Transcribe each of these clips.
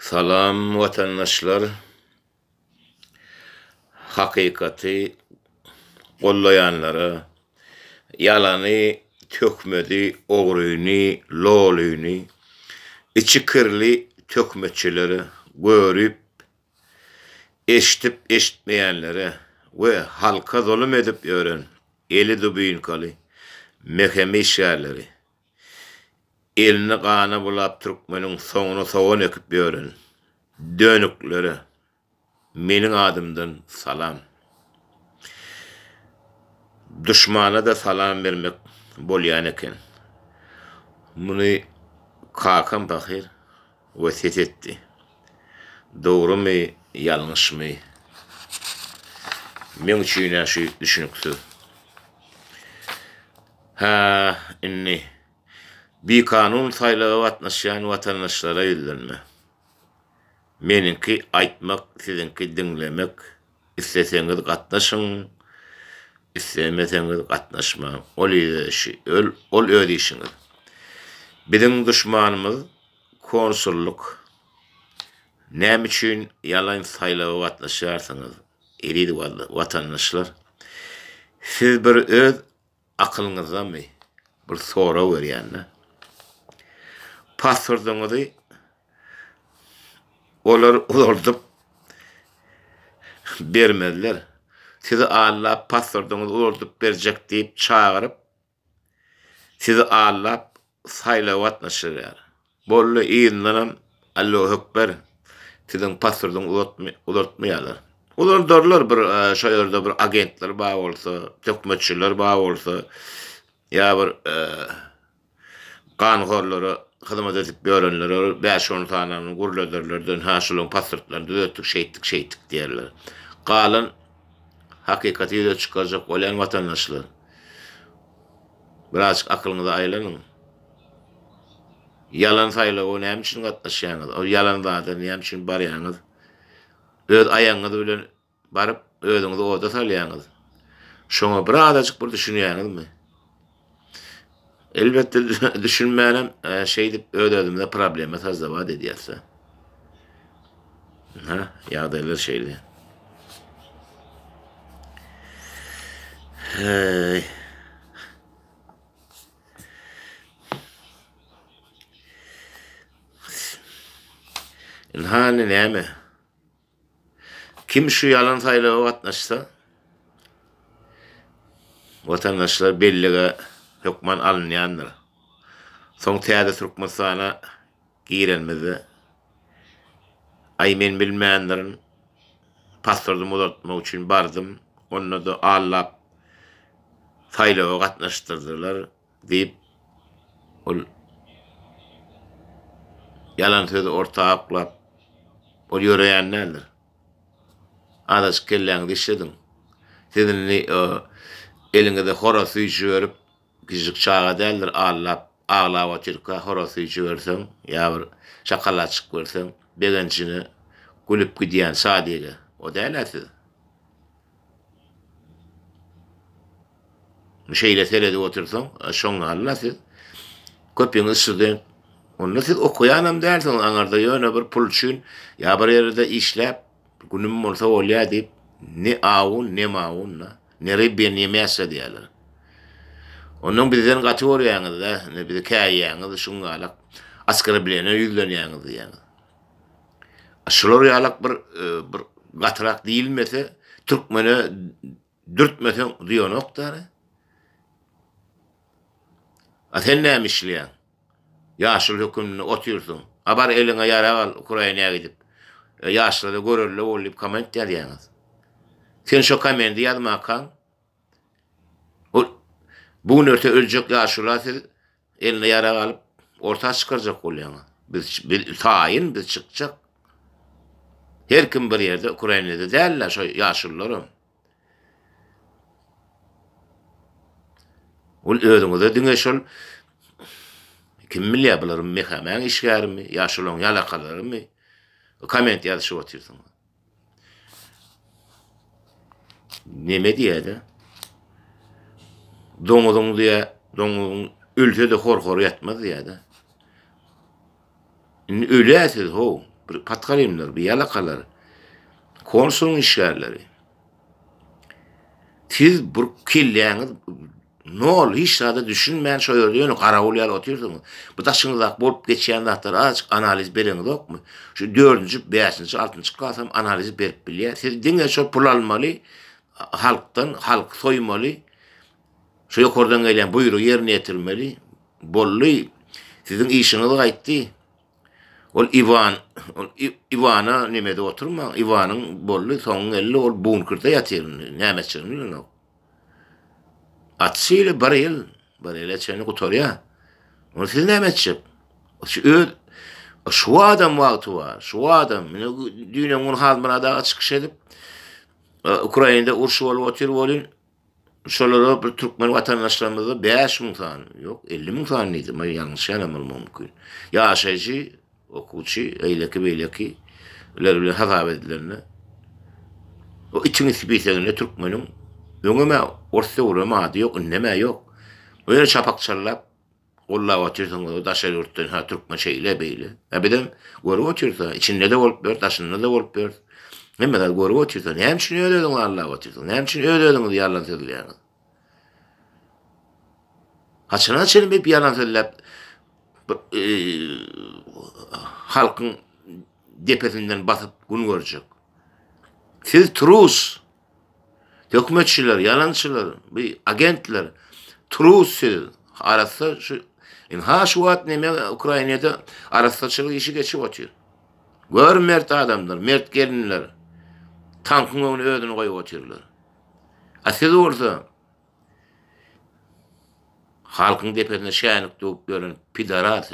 Salam vatandaşlar. Hakikati gollayanlara, yalanı, tökmedi, oğruyunu, loluyunu, içi kirli tökmetçileri görüp, eşitip eşitmeyenlere ve halka zulüm edip yören, eli dubuyun kalı, mekemi işyerleri, elini kana bulap Türkmenin sonunu soğun ekip yören, dönükleri, menin adımdan salam. Düşmana da salam vermek bolyan eken. Bunu kakam bakir veset etti. Doğru mu, yanlış mı? Men üçin şu düşünüktü. Inni bir kanun saylağı vatnaşyan vatandaşlara yıllanma. Meninki aytmak, sizinki dinlemek, isteseniz katnaşın, istemeseniz katnaşma. Ol öyle işiniz. Bizim düşmanımız konsulluk. Ne için yalan saylağı vatnaşarsanız, eriydi vatandaşlar. Siz bir öz akılınıza mı bir soru veriyenler? Pasportunuzu olurdup vermediler. Sizi Allah pasportunuzu olurdup verecek deyip çağırıp sizi Allah sayla vatnaşır yani. Bollu iyinlenem Allahu Ekber sizin pasportunuzu olurtmayalar. Olurdurlar bir şayırda bir agentler bağ olsa, tökmetçiler bağ olsa ya bir kanhorları hizmet edip görenler 5-10 tananın gurladırlardan haşılın pasportlarını düzelttik şeyttik derler. Kalan hakikatiyle çıkacak olan vatandaşlar. Birazcık aklınıza aylanın. Yalan sayılı o ne için katlaşıyorsunuz? O yalan zaten ne için barıyorsunuz? Öz ayağınız öyle barıp özünüzü orada salıyorsunuz. Şuna birazcık bir düşünüyorsunuz mu? Elbette düşünmeyelim şeydi ödedimde problemi fazla var dediyse. Yağdaylar şeydi. Hali ne mi? Kim şu yalan sayılı vatnaşsa vatandaşlar belliğe hükman alınyanlar. Son teyade Türkmenistan'a girenmedi. Men bilmeyenlerin pasportumu uzatmak için bardım. Onu da Allah sayılı vatnaştırdılar deyip yalan sözü ortağıkla o yöreyenlerdir. Adaş kelleğini işledin. Sizin elinde horosu içi verip küçük çağa değildir. Ağla ve Türk'a horosu içi versen ya bir şakalaçık versen begencini gülüp gidiyen sadiye o değil siz. Şeyle seyrede otursan şonga Allah siz köpüğünü ısırdın. Onu siz okuyanım dersin anarda yöne bir pul için ya bir yerde işlep günüm olsa olya deyip ne ağun ne mağun ne ribben yemezse diyorlar. Onun bizden katı oluyorsunuz da ne bizi kâyiyorsunuz şunga alak asgari bilene yüzleniyorsunuz yani. Aşılar yalak bir katırak değilmese Türkmen'e dürtmesen diyor noktaları. Sen neymişliyen? Yaşlı hükümlüğüne otuyorsun. Abar eline yara al Ukrayna'ya gidip. Yaşlı görürlü olup kament yazıyorsunuz. Sen şu kamenti yazmakan bugün örte ölecek yaşlılar siz eline yara alıp ortaya çıkaracak oluyorsunuz. Biz tayin biz çıkacak. Her kim bir yerde Ukrayna'da değerler şu yaşlılarım. Ol ödüňüzde diňe şol kim bilýär bular mehamen işgärmi, yaşlyň ýalakalarmy? Komment ýazyşyp otursun. Neme diýär? Doňuzyň diýär, doňuzyň ülsede hor ýatmaz diýär. Öleýärsiz ho. bir patkalimler, bir yalakalar, konsolun işgärleri. Siz bu killeğiniz nol hiç daha düşünmeyen şu yönü karavullar oturuyorsunuz. Bu taşınızak bolup geçen dahtar azıcık analiz bereniz yok mu? Şu 4. 5. 6. klasam analiz berip bilýär. Siz diňe şu pul almaly, halktan, halk soýmaly. Şu ýokardan gelen buyruk ýerine ýetirmeli. Bolly. Sizin işiniz gaýtdy. Ol Ivana nimede oturma. Ivanyň bolly soňun elli ol bunkerda ýatyr. Näme çyrny no. Atsyla bir ýyl çeni gutarýa. Onu siz näme etjek? Şu adam wagty bar. Şu adam düýnüň onu halmana da çykyş edip Ukrainada urşy bolup otyr bolyn. Şolara bir Türkmen vatandaşlarymyza 5.000 tan, yok 50.000 tan idi. Men ýalňyş ýalamam mümkin. Ýaşaýjy, okuwçy, eýleki, ular bilen hazap edilerine. O içini sipesegine Türkmenin öňüme orta urama yok, näme yok. Öyle çapak çarlap gollap otyrsaň o daşary ýurtdan ha Türkmen şeýle beýle. Ebeden görüp otyrsa, içinde de bolup ber, daşynda da bolup ber. Näme däl görüp otyrsa, näme üçin öýledin Allah otyrsa, näme üçin öýledin ýalan söýleýär. Haçana çelim bir ýalan söýläp halkyň depesinden basyp gün görjek. Siz trus, hökümetçiler, yalançılar, bir agentler, trus siz arasında şu ha şu wagt näme Ukrainada araççylyk işi geçip otyr. Gör mert adamlar, mert gelinler. Tankyň öňüne ödüni goýup otyrlar. Siz orada halkyň depesine şänik döwüp beren pidarat.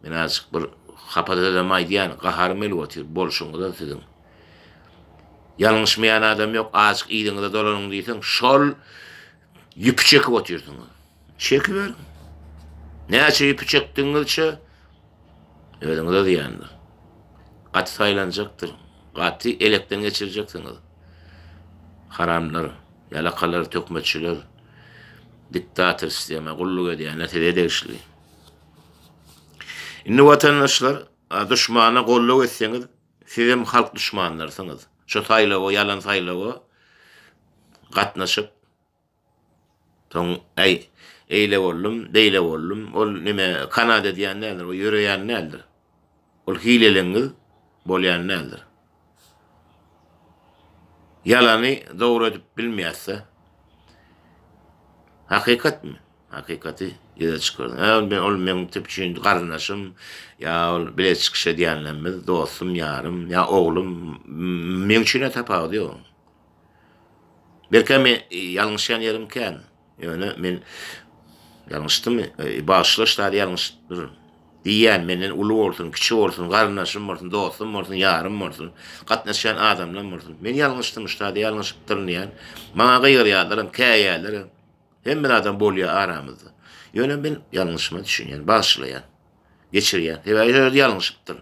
Men azık bir hapada da maýdan gaharmel otyr bolşuňda sizin. Ýalňyşmaýan adam ýok, azık ýygyňda dolanyň diýsen, şol ýüpü çekip otyrdyň. Çekip ber. Näçe ýüpü çekdiňizçe öýüňizde diýendir. Gaty saýlanjakdyr. Gaty elekden geçirjeksiniz. Haramlar, ýalakalar, tökmetçiler, diktator sisteme gulluk edýän nätede degişli. Indi watandaşlar düşmana golluk etseňiz, siz hem halk düşmanlarsınız. Şu saýlawy, ýalan saýlawy gatnaşyp eýle bollum, deýle bollum. Ol nime Kanada diýen nädir? O ýöreýän nädir? Ol hileleňiz bolýan nädir? Ýalany dogry edip bilmeýärse hakykatmy? Hakykaty ýa-da çykar. Ben ol men tipçin garnaşym, ýa ol bile çykyş edýänlerimiz, dostum, ýarym, ýa oglum men üçin tapagy ýok. Berkemi ýalňyşan ýerim ken. Ýöne men ýalňyşdymy? Başlaş da ýalňyşdyr. Diýen menen uly bolsun, kiçi bolsun, garnaşym bolsun, dostum bolsun, ýarym bolsun, gatnaşan adamlar bolsun. Men ýalňyşdym şada ýalňyşypdyr diýen. Maňa gyýr ýalarym, käýärlerim. Hem bir adam bolýar aramızda. Ýöne ben ýalňyşyma düşünýän, başlaýan, geçirýän. Hebäýär ýalňyşypdyr.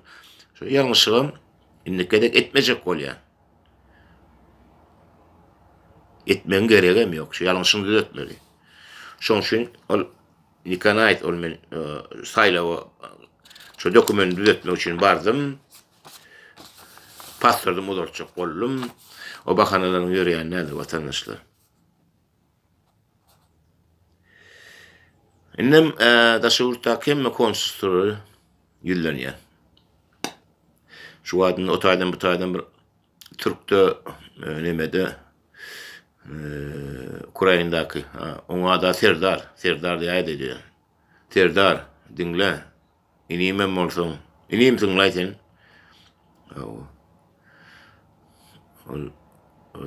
Şu ýalňyşygym indikede etmejek bolýar. Etmen geregem ýok. Şu ýalňyşyny düzeltmeli. Şoň üçin ol nikana aýt ol men saýlawy şu dokumenty düzeltmek üçin bardym. Pastordy ularçyk boldum. O bahanalaryň ýöreýän näde watandaşlar. Innem daşurta kemme konstrüktörü ýüllenýär. Şu adyn otaydan butaydan bir Türkde nemede Ukrainadaky oňa da Serdar diýär dedi. Serdar dinle. Inime bolsun. Inim tüňläýsin.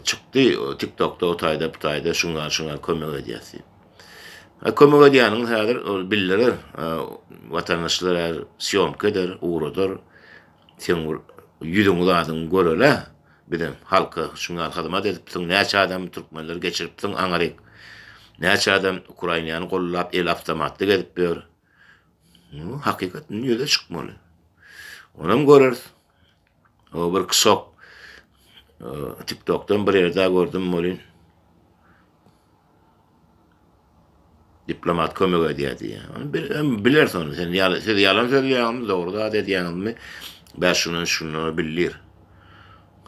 Çykdy TikTokda otayda butayda şuňa kömek edýärsi. Kömek edýäniň häzir bildirir. Watandaşlar syomka eder, uğradyr. Sen ýüzüňi adyň görele. Bilen halka şuňa hyzmat edipdiň, näçe adam türkmenler geçiripdiň aňaryk. Näçe adam Ukrainany gollap el avtomatlyk edip ber. Hakykat ýöne çykmaly. Onam görür. O bir kysok TikTok'dan bir ýerde gördüm molin. Diplomat kömek edýärdi. Bilersin, sen ýalan söýleýän, dogry da edýänmi? Ben şunu bilir.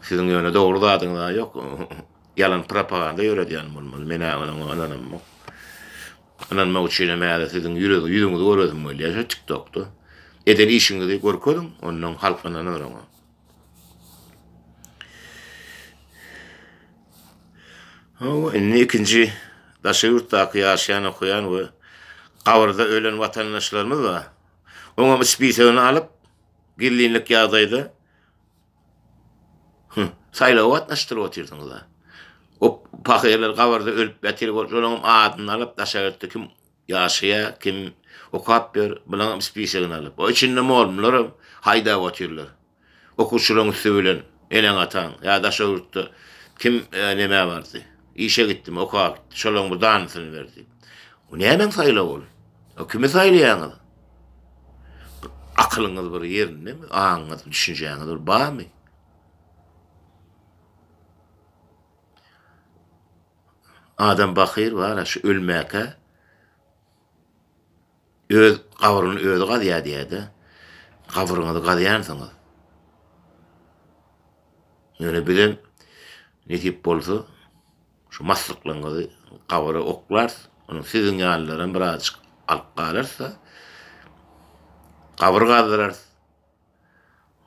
Sizin yöne doğru da adına yok. Yalan propaganda öğretiyen bulmalı. Mena ananım. Ananma uçuyla meğerde sizin yüzünüzü öğretim öyle. TikTok'ta. Edeli işini de korkudum. Onun halkına ananırım. Indi ikinci daşı yurttaki yaşayan okuyan ve kavrda ölen vatandaşlarımız var. Ona spiseğini alıp girliğinlik yağdaydı. Sayla vatnaştır oturdunuz da. O pakiyerler kavrda ölüp betirip onun adını alıp daşa yurtta kim yaşaya kim okap bir bulan spiseğini alıp. O içinde mi olmular? Hayda otururlar. Okuşurun söylün. Elen atan. Ya daşa yurtta kim neme vardı? İşe gittim, okuğa gittim. Şolong bu danısını verdi. O ne hemen sayıla ol? O kimi sayılayanız? Akılınız bir yerinde mi? Ağınız, düşüneceğiniz bir bağ mı? Adam bakır var, şu ölmeke kavrunu ödü kadıya diye de kavrunu da kadıyansınız. Yani bilen ne tip bolsa şu maslıklığınızı kavru oklar, onun sizin yanlarından birazcık alıp kalırsa kavru kaldırar.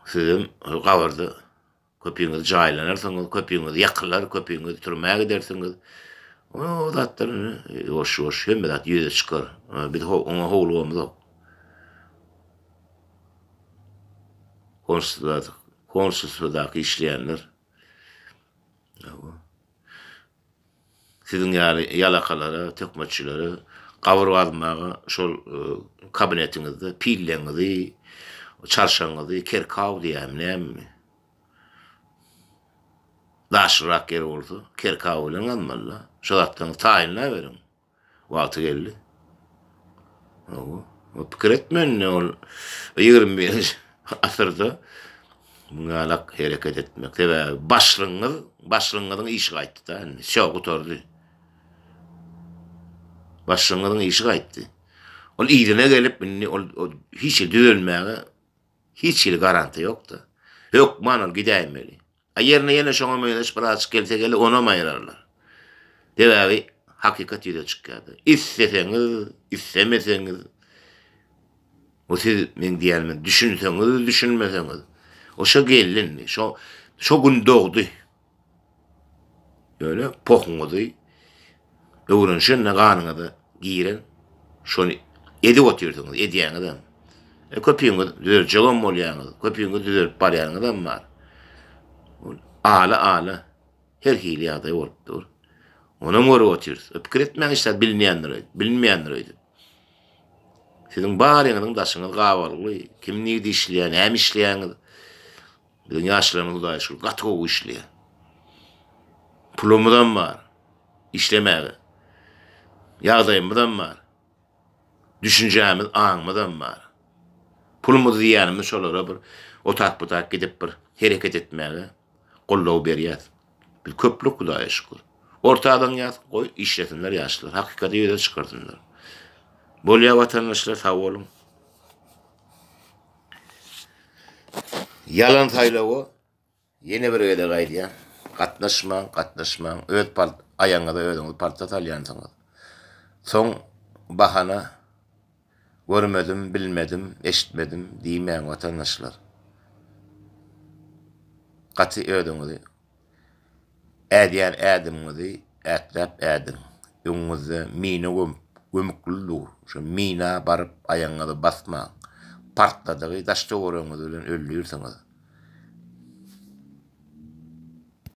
Sizin kavurda köpüğünüz caylanırsınız, köpüğünüz yakırlar, köpüğünüz türmeye gidersiniz. O zatlarını hoş hem de yüze çıkar. Bir de ona hoğluğumuz yok. Konsusudaki işleyenler sizin yalakalara, tökmeççilere kavur almağa şol kabinetinizde pillenizi, çarşanızı kerkav diyem ne mi? Daşırak yer oldu. Kerkav ile almalı. Şolattan tayinle verin. Vakti geldi. O pikir etmeyin ne ol. 21. asırda bunalak hareket etmek. Ve başlığınızın işi kayıttı da. Şok oturdu. Başlığınızın işi kayıttı. O iyiliğine gelip hiç düzelmeye hiç garanti yok da. Yok manal gideyim öyle. Yerine yine şuna meyleş birazcık gelse ona mı ayırarlar? Devavi hakikat yüze çıkardı. İsteseniz, istemeseniz o siz men diyelim düşünseniz, düşünmeseniz o şu gelin, şu gün doğdu. Öyle pohungudu. Öğrenşen ne kanına giren şunu edip oturuyorsunuz, ediyen adam. Köpüğünü düzülcek olmayanız, köpüğünü düzülüp barayan adam var. Ağla. Her hili aday olup ona mı oturuyoruz? Fikir etmeyen işte bilmeyenler öyle. Sizin bağırınızın daşınız kavarlı, kim neydi işleyen, hem işleyen, bizim yaşlarımız da yaşlı, katı işleyen. Pulumudan var, işlemeye, yağdayımdan var, düşüneceğimiz anımdan var. Pulumuzu yiyenimiz şolara bir otak butak gidip bir hareket etmeye, kolluğu beriyat. Bir köplük da yaşlı. Ortadan yaz koy, işletinler yaşlılar. Hakikati yüze çıkartınlar. Bolya vatandaşlar sağ olun. Yalan saylağı yeni bir öyle gaydi ya. Katnaşman. Öt ayağına da ödünüz partat alyansınız. Son bahana görmedim, bilmedim, eşitmedim diyemeyen vatandaşlar. Katı ödünüz. Ediyen ediminizi etlep edin. Önünüzde mine gömüklü şu mina barıp ayağına da basma. Partladığı taşta oranınız öyle ölüyorsunuz.